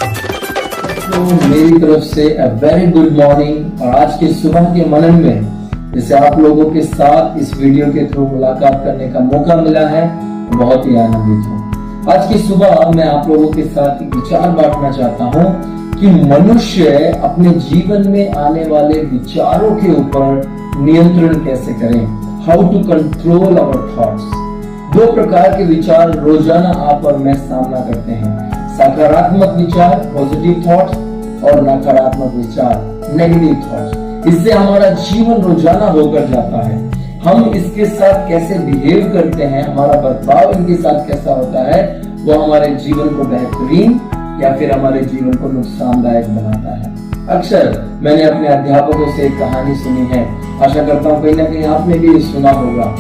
तो मेरी तरफ से वेरी गुड मॉर्निंग। और आज की सुबह के मनन में जैसे आप लोगों के साथ इस वीडियो के थ्रू मुलाकात करने का मौका मिला है, बहुत ही आनंदित हूँ। आज की सुबह मैं आप लोगों के साथ एक विचार बांटना चाहता हूँ कि मनुष्य अपने जीवन में आने वाले विचारों के ऊपर नियंत्रण कैसे करें। How to control our thoughts. दो प्रकार के विचार रोजाना आप और मैं सामना करते हैं, सकारात्मक विचार पॉजिटिव थॉट्स और नकारात्मक विचार नेगेटिव थॉट्स। इससे हमारा जीवन रोजाना होकर जाता है। हम इसके साथ कैसे बिहेव करते हैं, हमारा बर्ताव इनके साथ कैसा होता है, वो हमारे जीवन को बेहतरीन या फिर हमारे जीवन को नुकसानदायक बनाता है। अक्सर मैंने अपने अध्यापकों से एक कहानी सुनी है, आशा करता हूँ कहीं ना कहीं आपने भी सुना होगा।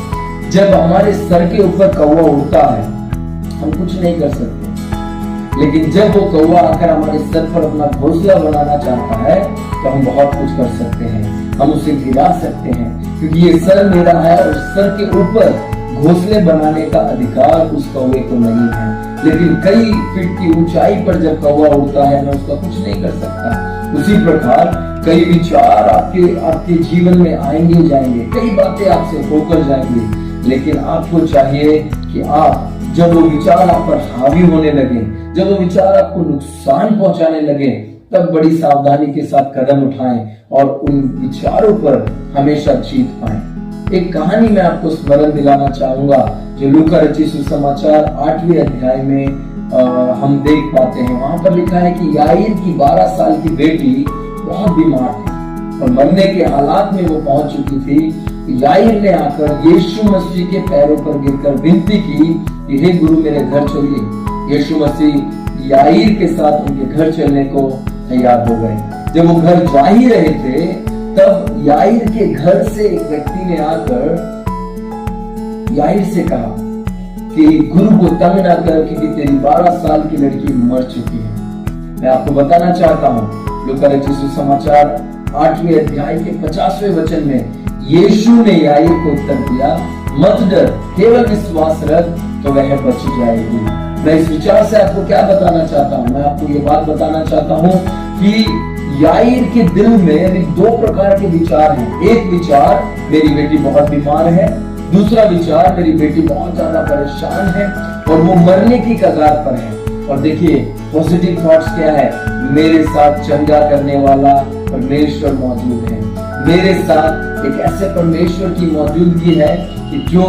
जब हमारे सर के ऊपर कौवा उड़ता है, हम कुछ नहीं कर सकते, लेकिन जब वो कौवा आकर हमारे सर पर अपना घोंसला बनाना चाहता है तो हम बहुत कुछ कर सकते हैं। हम उसे गिरा सकते हैं, क्योंकि ये सर मेरा है और सर के ऊपर घोंसले बनाने का अधिकार उस कौवे को नहीं है। लेकिन कई फीट की ऊंचाई पर जब कौवा उड़ता है, मैं उसका कुछ नहीं कर सकता। उसी प्रकार कई विचार आपके जीवन में आएंगे जाएंगे, कई बातें आपसे होकर जाएंगी, लेकिन आपको चाहिए कि आप जब वो विचार आप पर हावी होने लगे, जब वो विचार आपको नुकसान पहुंचाने लगे, तब बड़ी सावधानी के साथ कदम उठाएं और उन विचारों पर हमेशा जीत पाएं। एक कहानी मैं आपको स्मरण दिलाना चाहूंगा जो लूका रचित सुसमाचार 8वें अध्याय में हम देख पाते हैं। वहां पर लिखा है कि याईर की 12 साल की बेटी बहुत बीमार थी और मरने के हालात में वो पहुंच चुकी थी। याईर ने आकर यीशु मसीह के पैरों पर गिरकर विनती की कि हे गुरु मेरे घर चलिए। यीशु मसीह याईर के साथ उनके घर चलने को तैयार हो गए। जब वो घर जा ही रहे थे, तब याईर के घर से एक व्यक्ति ने आकर याईर से कहा कि गुरु को तंग ना कर, क्योंकि तेरी 12 साल की लड़की मर चुकी है। मैं आपको बताना चाहता हूँ, लूका रचित सुसमाचार 8वें अध्याय के 50वें वचन में यीशु ने याईर को उत्तर दिया, मत डर, केवल विश्वास रख तो वह बच जाएगी। मैं इस विचार से आपको क्या बताना चाहता हूँ, मैं आपको ये बात बताना चाहता हूँ कि याईर के दिल में अभी दो प्रकार के विचार हैं। एक विचार, मेरी बेटी बहुत बीमार है। दूसरा विचार, मेरी बेटी बहुत ज्यादा परेशान है और वो मरने की कगार पर है। और देखिए पॉजिटिव थॉट्स क्या है, मेरे साथ चंगा करने वाला परमेश्वर मौजूद है। मेरे साथ एक ऐसे परमेश्वर की मौजूदगी है कि जो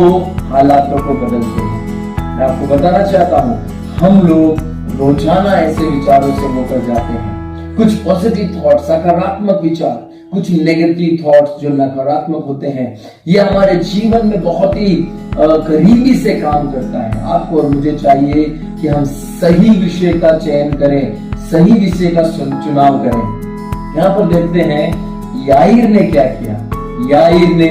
हालातों को बदलते हैं। मैं आपको बताना चाहता हूँ, हम लोग रोजाना ऐसे विचारों से होकर जाते हैं। कुछ पॉजिटिव थॉट सकारात्मक विचार, कुछ नेगेटिव थॉट्स जो नकारात्मक होते हैं, ये हमारे जीवन में बहुत ही करीबी से काम करता है। आपको और मुझे चाहिए कि हम सही विषय का चयन करें, सही विषय का चुनाव करें। यहाँ पर देखते हैं याईर ने क्या किया। याईर ने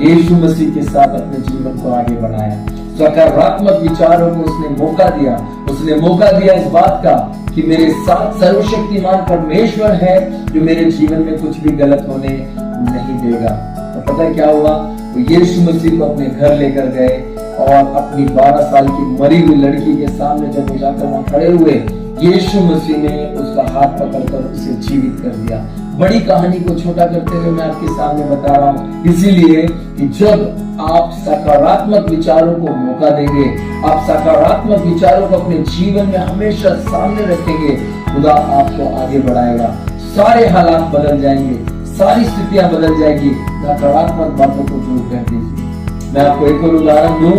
यीशु मसीह के साथ अपने जीवन को आगे बढ़ाया। सकारात्मक विचारों को उसने मौका दिया। उसने मौका दिया इस बात का कि मेरे साथ सर्वशक्तिमान परमेश्वर है जो मेरे जीवन में कुछ भी गलत होने नहीं देगा। तो पता है क्या हुआ, वो यीशु मसीह को अपने घर लेकर गए और अपनी 12 साल की मरी हुई लड़की के सामने जब वो जाकर वहां खड़े हुए, यीशु मसीह ने उसका हाथ पकड़कर उसे जीवित कर दिया। बड़ी कहानी को छोटा करते हुए मैं आपके सामने बता रहा हूँ, इसीलिए कि जब आप सकारात्मक विचारों को मौका देंगे, आप सकारात्मक विचारों को अपने जीवन में हमेशा सामने रखेंगे, खुदा आपको आगे बढ़ाएगा। सारे हालात बदल जाएंगे, सारी स्थितियां बदल जाएगी। नकारात्मक बातों को दूर कर दीजिए। मैं आपको एक और उदाहरण दूं।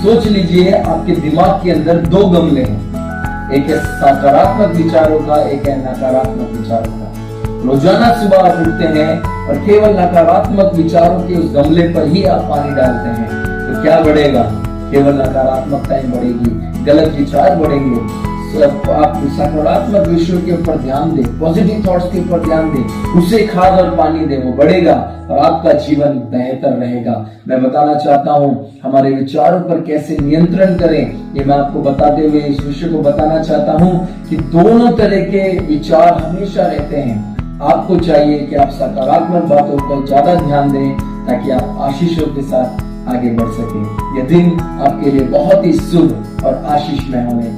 सोच लीजिए आपके दिमाग के अंदर दो गमले हैं, एक है सकारात्मक विचारों का, एक है नकारात्मक विचारों का। रोजाना सुबह आप उठते हैं और केवल नकारात्मक विचारों के उस गमले पर ही आप पानी डालते हैं, तो क्या बढ़ेगा? केवल नकारात्मकताएं बढ़ेगी, गलत विचार बढ़ेंगे। आप सकारात्मक विषयों के ऊपर ध्यान दें, पॉजिटिव थॉट्स के ऊपर ध्यान दें, उसे खाद और पानी दें, वो बढ़ेगा और आपका जीवन बेहतर रहेगा। मैं बताना चाहता हूं हमारे विचारों पर कैसे नियंत्रण करें, ये मैं आपको बताते हुए इस विषय को बताना चाहता हूं कि दोनों तरह के विचार हमेशा रहते हैं। आपको चाहिए कि आप सकारात्मक बातों पर ज्यादा ध्यान दें ताकि आप आशीषों के साथ आगे बढ़ सकें। यह दिन आपके लिए बहुत ही शुभ और आशीषमय होने